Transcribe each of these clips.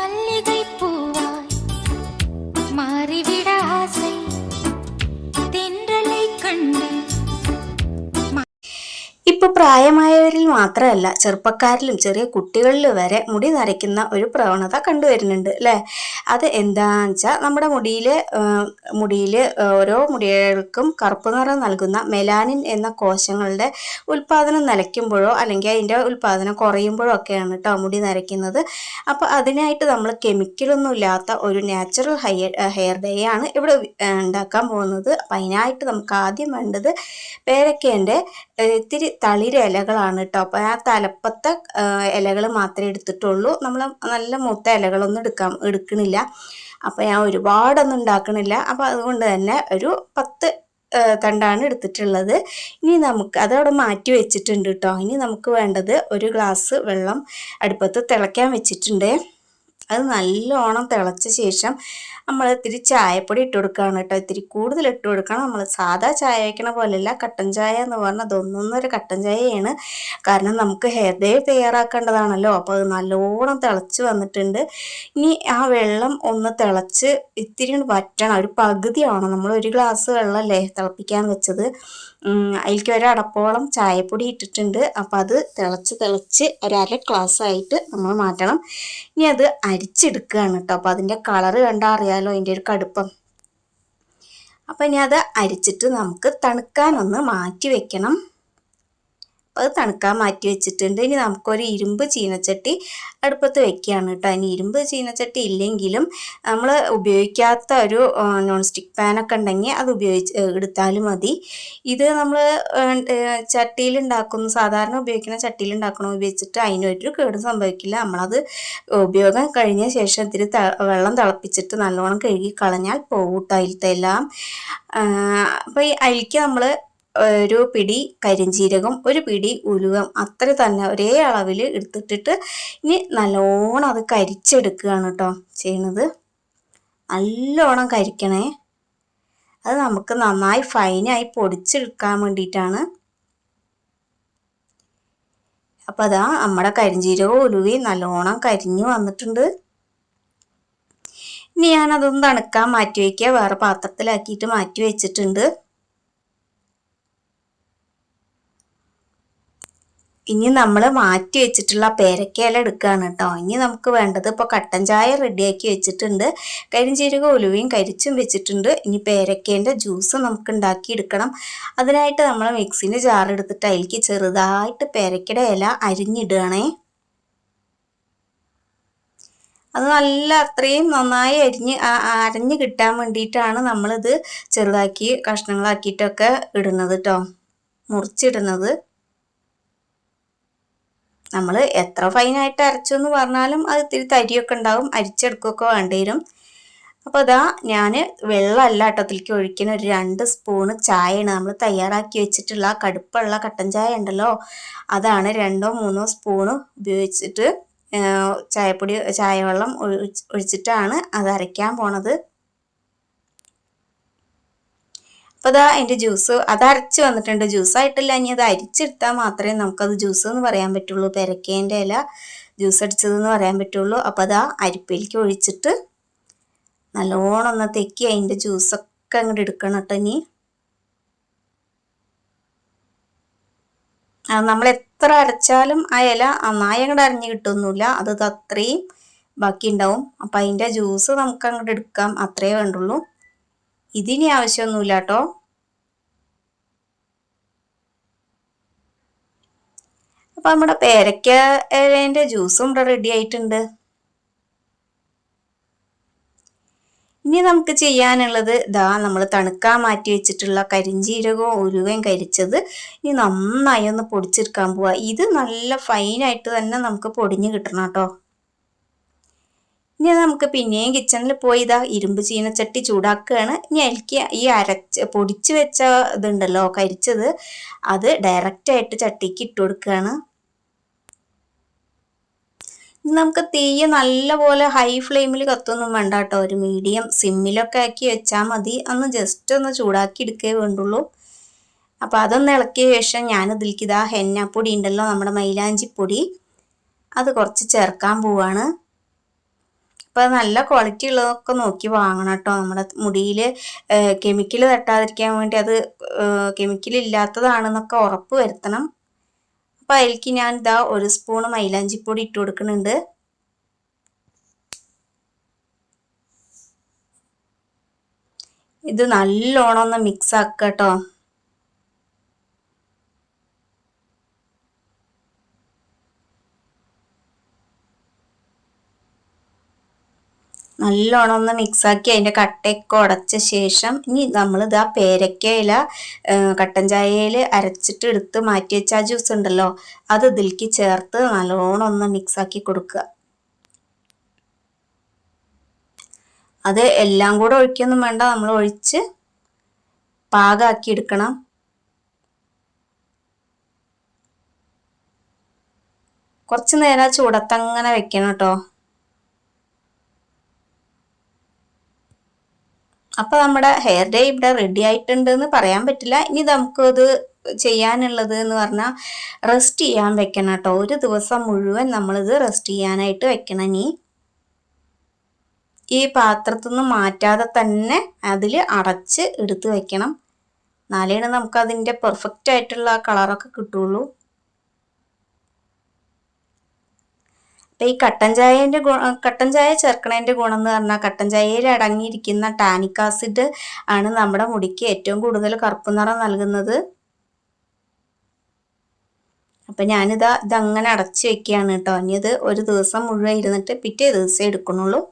மல்லிகை பூவாய் மாறிவிட ஆசை தென்றலை கண்டு. ഇപ്പോൾ പ്രായമായവരിൽ മാത്രമല്ല ചെറുപ്പക്കാരിലും ചെറിയ കുട്ടികളിൽ വരെ മുടി നരയ്ക്കുന്ന ഒരു പ്രവണത കണ്ടുവരുന്നുണ്ട് അല്ലേ. അത് എന്താണെന്ന് വെച്ചാൽ നമ്മുടെ മുടിയിൽ ഓരോ മുടികൾക്കും കറുപ്പ് നിറം നൽകുന്ന മെലാനിൻ എന്ന കോശങ്ങളുടെ ഉൽപ്പാദനം നിലയ്ക്കുമ്പോഴോ അല്ലെങ്കിൽ അതിൻ്റെ ഉൽപ്പാദനം കുറയുമ്പോഴോ ഒക്കെയാണ് കേട്ടോ മുടി നരയ്ക്കുന്നത്. അപ്പോൾ അതിനായിട്ട് നമ്മൾ കെമിക്കലൊന്നും ഇല്ലാത്ത ഒരു നാച്ചുറൽ ഹെയർ ഡേ ആണ് ഇവിടെ ഉണ്ടാക്കാൻ പോകുന്നത്. അപ്പം അതിനായിട്ട് നമുക്ക് ആദ്യം വേണ്ടത് പേരക്കേൻ്റെ ഇത്തിരി തളിര ഇലകളാണ് കേട്ടോ. അപ്പോൾ ആ തലപ്പത്തെ ഇലകൾ മാത്രമേ എടുത്തിട്ടുള്ളൂ. നമ്മൾ നല്ല മൂത്ത ഇലകളൊന്നും എടുക്കണില്ല. അപ്പോൾ ഞാൻ ഒരുപാടൊന്നും ഉണ്ടാക്കണില്ല. അപ്പോൾ അതുകൊണ്ട് തന്നെ ഒരു 10 തണ്ടാണ് എടുത്തിട്ടുള്ളത്. ഇനി നമുക്ക് അതവിടെ മാറ്റി വെച്ചിട്ടുണ്ട് കേട്ടോ. ഇനി നമുക്ക് വേണ്ടത് ഒരു ഗ്ലാസ് വെള്ളം അടുപ്പത്ത് തിളയ്ക്കാൻ വെച്ചിട്ടുണ്ട്. അത് നല്ലോണം തിളച്ച ശേഷം നമ്മൾ ഇത്തിരി ചായപ്പൊടി ഇട്ട് കൊടുക്കുകയാണ് കേട്ടോ. ഇത്തിരി കൂടുതൽ ഇട്ട് കൊടുക്കണം. നമ്മൾ സാധാ ചായ വയ്ക്കണ പോലെയല്ല, കട്ടൻ ചായ എന്ന് പറഞ്ഞാൽ അതൊന്നൊന്നൊരു കട്ടൻ ചായയാണ്. കാരണം നമുക്ക് ഹെയർ ഡേ തയ്യാറാക്കേണ്ടതാണല്ലോ. അപ്പോൾ അത് നല്ലോണം തിളച്ച് വന്നിട്ടുണ്ട്. ഇനി ആ വെള്ളം ഒന്ന് തിളച്ച് ഇത്തിരി വറ്റണം. ഒരു പകുതിയാവണം. നമ്മൾ ഒരു ഗ്ലാസ് വെള്ളമല്ലേ തിളപ്പിക്കാൻ വെച്ചത്. അതിലേക്ക് ഒരടപ്പോളം ചായപ്പൊടി ഇട്ടിട്ടുണ്ട്. അപ്പോൾ അത് തിളച്ച് ഒരു അര ഗ്ലാസ് ആയിട്ട് നമ്മൾ മാറ്റണം. ഇനി അത് അരിച്ചെടുക്കുകയാണ് കേട്ടോ. അപ്പോൾ അതിൻ്റെ കളറ് കണ്ടാൽ അറിയാലോ അതിൻ്റെ ഒരു കടുപ്പം. അപ്പം ഇനി അത് അരിച്ചിട്ട് നമുക്ക് തണുക്കാനൊന്ന് മാറ്റി വെക്കണം. അപ്പോൾ അത് തണുക്കാൻ മാറ്റി വെച്ചിട്ടുണ്ട്. ഇനി നമുക്കൊരു ഇരുമ്പ് ചീനച്ചട്ടി അടുപ്പത്ത് വെക്കുകയാണ് കേട്ടോ. ഇനി ഇരുമ്പ് ചീനച്ചട്ടി ഇല്ലെങ്കിലും നമ്മൾ ഉപയോഗിക്കാത്ത ഒരു നോൺ സ്റ്റിക്ക് പാനൊക്കെ ഉണ്ടെങ്കിൽ അത് എടുത്താലും മതി. ഇത് നമ്മൾ ചട്ടിയിലുണ്ടാക്കുന്നു, സാധാരണ ഉപയോഗിക്കുന്ന ചട്ടിയിലുണ്ടാക്കണം ഉപയോഗിച്ചിട്ട് അതിനൊരു കേടും സംഭവിക്കില്ല. നമ്മളത് ഉപയോഗം കഴിഞ്ഞ ശേഷം ഇത്തിരി വെള്ളം തിളപ്പിച്ചിട്ട് നല്ലോണം കഴുകി കളഞ്ഞാൽ പോകൂട്ടോ അതിലത്തെ എല്ലാം. അപ്പോൾ അതിലേക്ക് നമ്മൾ ഒരു പിടി കരിഞ്ജീരകം, ഒരു പിടി ഉലുവം അത്ര തന്നെ ഒരേ അളവിൽ എടുത്തിട്ടിട്ട് ഇനി നല്ലോണം അത് കരിച്ചെടുക്കുകയാണ് കേട്ടോ ചെയ്യുന്നത്. നല്ലോണം കരിക്കണേ. അത് നമുക്ക് നന്നായി ഫൈനായി പൊടിച്ചെടുക്കാൻ വേണ്ടിയിട്ടാണ്. അപ്പോൾ അതാ നമ്മുടെ കരിഞ്ജീരകവും ഉലുവയും നല്ലോണം കരിഞ്ഞു വന്നിട്ടുണ്ട്. ഇനി ഞാനതൊന്ന് തണുക്കാൻ മാറ്റി വയ്ക്കുക. വേറെ പാത്രത്തിലാക്കിയിട്ട് മാറ്റി വെച്ചിട്ടുണ്ട്. ഇനി നമ്മൾ മാറ്റി വെച്ചിട്ടുള്ള പേരക്കയില എടുക്കുകയാണ് കേട്ടോ. ഇനി നമുക്ക് വേണ്ടത് ഇപ്പോൾ കട്ടൻ ചായ റെഡിയാക്കി വെച്ചിട്ടുണ്ട്, കരിഞ്ജീരകം ഉലുവയും കരിച്ചും വെച്ചിട്ടുണ്ട്. ഇനി പേരക്കേൻ്റെ ജ്യൂസ് നമുക്ക് ഉണ്ടാക്കിയെടുക്കണം. അതിനായിട്ട് നമ്മൾ മിക്സിൻ്റെ ജാർ എടുത്തിട്ട് അതിലേക്ക് ചെറുതായിട്ട് പേരക്കയുടെ ഇല അരിഞ്ഞിടുകയാണേ. അത് നല്ല അത്രയും നന്നായി അരഞ്ഞ് കിട്ടാൻ വേണ്ടിയിട്ടാണ് നമ്മളിത് ചെറുതാക്കി കഷ്ണങ്ങളാക്കിയിട്ടൊക്കെ ഇടുന്നത് കേട്ടോ, മുറിച്ചിടുന്നത്. നമ്മൾ എത്ര ഫൈനായിട്ട് അരച്ചു എന്ന് പറഞ്ഞാലും അത് ഇത്തിരി തരിയൊക്കെ ഉണ്ടാവും, അരിച്ചെടുക്കുകയൊക്കെ വേണ്ടി വരും. അപ്പോൾ അതാ ഞാൻ വെള്ളമല്ല കേട്ടോ അതിലേക്ക് ഒഴിക്കുന്ന ഒരു 2 സ്പൂണ് ചായയാണ്. നമ്മൾ തയ്യാറാക്കി വെച്ചിട്ടുള്ള കടുപ്പുള്ള കട്ടൻ ചായ ഉണ്ടല്ലോ, അതാണ് 2 or 3 സ്പൂണ് ഉപയോഗിച്ചിട്ട് ചായവെള്ളം ഒഴിച്ചിട്ടാണ് അത് അരയ്ക്കാൻ പോണത്. അപ്പോൾ അതാ എൻ്റെ ജ്യൂസ് അത് അരച്ച് വന്നിട്ടുണ്ട്. ജ്യൂസായിട്ടില്ല, ഇനി അത് അരിച്ചെടുത്താൽ മാത്രമേ നമുക്കത് ജ്യൂസ് എന്ന് പറയാൻ പറ്റുള്ളൂ, പേരക്കേൻ്റെ ഇല ജ്യൂസ് അടിച്ചതെന്ന് പറയാൻ പറ്റുള്ളൂ. അപ്പോൾ അതാ അരിപ്പയിലേക്ക് ഒഴിച്ചിട്ട് നല്ലോണം ഒന്ന് തെക്കി അതിൻ്റെ ജ്യൂസൊക്കെ അങ്ങോട്ട് എടുക്കണം കേട്ടോ. ഇനി നമ്മൾ എത്ര അരച്ചാലും ആ ഇല നന്നായി അങ്ങോട്ട് അരഞ്ഞ് കിട്ടുമൊന്നുമില്ല, അത് അത്രയും ബാക്കി ഉണ്ടാവും. അപ്പം അതിൻ്റെ ജ്യൂസ് നമുക്ക് അങ്ങോട്ട് എടുക്കാം, അത്രേ വേണ്ടുള്ളൂ. ഇതിനി ആവശ്യമൊന്നുമില്ല കേട്ടോ. അപ്പം നമ്മുടെ പേരക്കയിലേൻ്റെ ജ്യൂസും ഇവിടെ റെഡി ആയിട്ടുണ്ട്. ഇനി നമുക്ക് ചെയ്യാനുള്ളത് ഇതാ നമ്മൾ തണുക്കാൻ മാറ്റി വെച്ചിട്ടുള്ള കരിഞ്ജീരകവും ഉലുവയും കരിച്ചത് ഇനി നന്നായി ഒന്ന് പൊടിച്ചെടുക്കാൻ പോവുക. ഇത് നല്ല ഫൈനായിട്ട് തന്നെ നമുക്ക് പൊടിഞ്ഞ് കിട്ടണം കേട്ടോ. ഇനി നമുക്ക് പിന്നെയും കിച്ചണിൽ പോയി ഇതാ ഇരുമ്പ് ചീനച്ചട്ടി ചൂടാക്കുകയാണ്. ഇനി അതിലേക്ക് ഈ പൊടിച്ച് വെച്ച ഇതുണ്ടല്ലോ കരിച്ചത്, അത് ഡയറക്റ്റായിട്ട് ചട്ടിക്ക് ഇട്ട് കൊടുക്കുകയാണ്. നമുക്ക് തീയ നല്ലപോലെ ഹൈ ഫ്ലെയിമിൽ കത്തൊന്നും വേണ്ട കേട്ടോ, ഒരു മീഡിയം സിമ്മിലൊക്കെ ആക്കി വെച്ചാൽ മതി. അന്ന് ജസ്റ്റ് ഒന്ന് ചൂടാക്കി എടുക്കേ വേണ്ടുള്ളൂ. അപ്പോൾ അതൊന്ന് ഇളക്കിയ ശേഷം ഞാനിതിലേക്ക് ഇതാ ഹെന്നപ്പൊടി ഉണ്ടല്ലോ, നമ്മുടെ മൈലാഞ്ചിപ്പൊടി, അത് കുറച്ച് ചേർക്കാൻ പോവാണ്. അപ്പോൾ നല്ല ക്വാളിറ്റി ഉള്ളതൊക്കെ നോക്കി വാങ്ങണം കേട്ടോ. നമ്മുടെ മുടിയിൽ കെമിക്കൽ തട്ടാതിരിക്കാൻ വേണ്ടി അത് കെമിക്കൽ ഇല്ലാത്തതാണെന്നൊക്കെ ഉറപ്പ് വരുത്തണം. അപ്പോൾ അതിലേക്ക് ഞാൻ ഇതാ 1 സ്പൂൺ മൈലാഞ്ചിപ്പൊടി ഇട്ട് കൊടുക്കുന്നുണ്ട്. ഇത് നല്ലോണം ഒന്ന് മിക്സ് ആക്കുക കേട്ടോ. നല്ലോണം ഒന്ന് മിക്സാക്കി അതിൻ്റെ കട്ടയൊക്കെ ഉടച്ച ശേഷം ഇനി നമ്മളിത് ആ പേരക്കയില കട്ടൻ ചായയിൽ അരച്ചിട്ട് എടുത്ത് മാറ്റി വെച്ച ആ ജ്യൂസ് ഉണ്ടല്ലോ, അത് ഇതിലേക്ക് ചേർത്ത് നല്ലോണം ഒന്ന് മിക്സാക്കി കൊടുക്കുക. അത് എല്ലാം കൂടെ ഒഴിക്കൊന്നും വേണ്ട, നമ്മൾ ഒഴിച്ച് പാകമാക്കി എടുക്കണം. കുറച്ച് നേരം ചൂടത്തങ്ങനെ വെക്കണം കേട്ടോ. അപ്പോൾ നമ്മുടെ ഹെയർ ഡേ ഇവിടെ റെഡി ആയിട്ടുണ്ട് എന്ന് പറയാൻ പറ്റില്ല. ഇനി നമുക്കത് ചെയ്യാനുള്ളത് എന്ന് പറഞ്ഞാൽ റെസ്റ്റ് ചെയ്യാൻ വെക്കണം കേട്ടോ. ഒരു ദിവസം മുഴുവൻ നമ്മളിത് റെസ്റ്റ് ചെയ്യാനായിട്ട് വെക്കണം. ഇനി ഈ പാത്രത്തിൽ നിന്ന് മാറ്റാതെ തന്നെ അതിൽ അടച്ച് എടുത്ത് വെക്കണം. എന്നാലേ നമുക്കതിൻ്റെ പെർഫെക്റ്റ് ആയിട്ടുള്ള ആ കളറൊക്കെ കിട്ടുള്ളൂ. അപ്പോൾ ഈ കട്ടൻ ചായ ചേർക്കണതിൻ്റെ ഗുണം എന്ന് പറഞ്ഞാൽ കട്ടൻ ചായയിൽ അടങ്ങിയിരിക്കുന്ന ടാനിക് ആസിഡ് ആണ് നമ്മുടെ മുടിക്ക് ഏറ്റവും കൂടുതൽ കറുപ്പ് നിറം നൽകുന്നത്. അപ്പം ഇതങ്ങനെ അടച്ച് വെക്കുകയാണ് കേട്ടോ. ഇനി ഇത് ഒരു ദിവസം മുഴുവൻ ഇരുന്നിട്ട് പിറ്റേ ദിവസം എടുക്കണുള്ളൂ.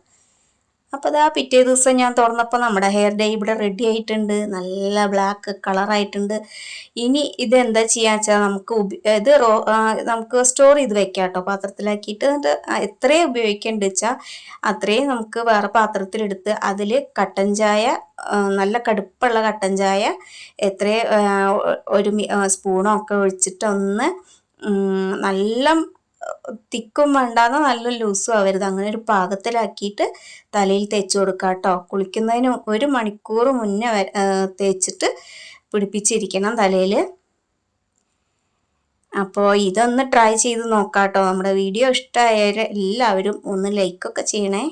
അപ്പോൾ പിറ്റേ ദിവസം ഞാൻ തുറന്നപ്പോൾ നമ്മുടെ ഹെയർ ഡേ ഇവിടെ റെഡി ആയിട്ടുണ്ട്. നല്ല ബ്ലാക്ക് കളറായിട്ടുണ്ട്. ഇനി ഇതെന്താ ചെയ്യുക വെച്ചാൽ നമുക്ക് സ്റ്റോർ ചെയ്ത് വെക്കാം കേട്ടോ, പാത്രത്തിലാക്കിയിട്ട്. എന്നിട്ട് എത്രയും ഉപയോഗിക്കേണ്ടത് വെച്ചാൽ അത്രയും നമുക്ക് വേറെ പാത്രത്തിലെടുത്ത് അതിൽ കട്ടൻ ചായ, നല്ല കടുപ്പുള്ള കട്ടൻ ചായ ഒരു സ്പൂണോ ഒക്കെ ഒഴിച്ചിട്ട് ഒന്ന് നല്ല തിക്കും വേണ്ടാതെ നല്ല ലൂസും ആവരുത്, അങ്ങനെ ഒരു പാകത്തിലാക്കിയിട്ട് തലയിൽ തേച്ച് കൊടുക്കുക കേട്ടോ. കുളിക്കുന്നതിന് 1 മണിക്കൂർ മുന്നേ തേച്ചിട്ട് പിടിപ്പിച്ചിരിക്കണം തലയിൽ. അപ്പോൾ ഇതൊന്ന് ട്രൈ ചെയ്ത് നോക്കാം കേട്ടോ. നമ്മുടെ വീഡിയോ ഇഷ്ടമായാൽ എല്ലാവരും ഒന്ന് ലൈക്കൊക്കെ ചെയ്യണേ.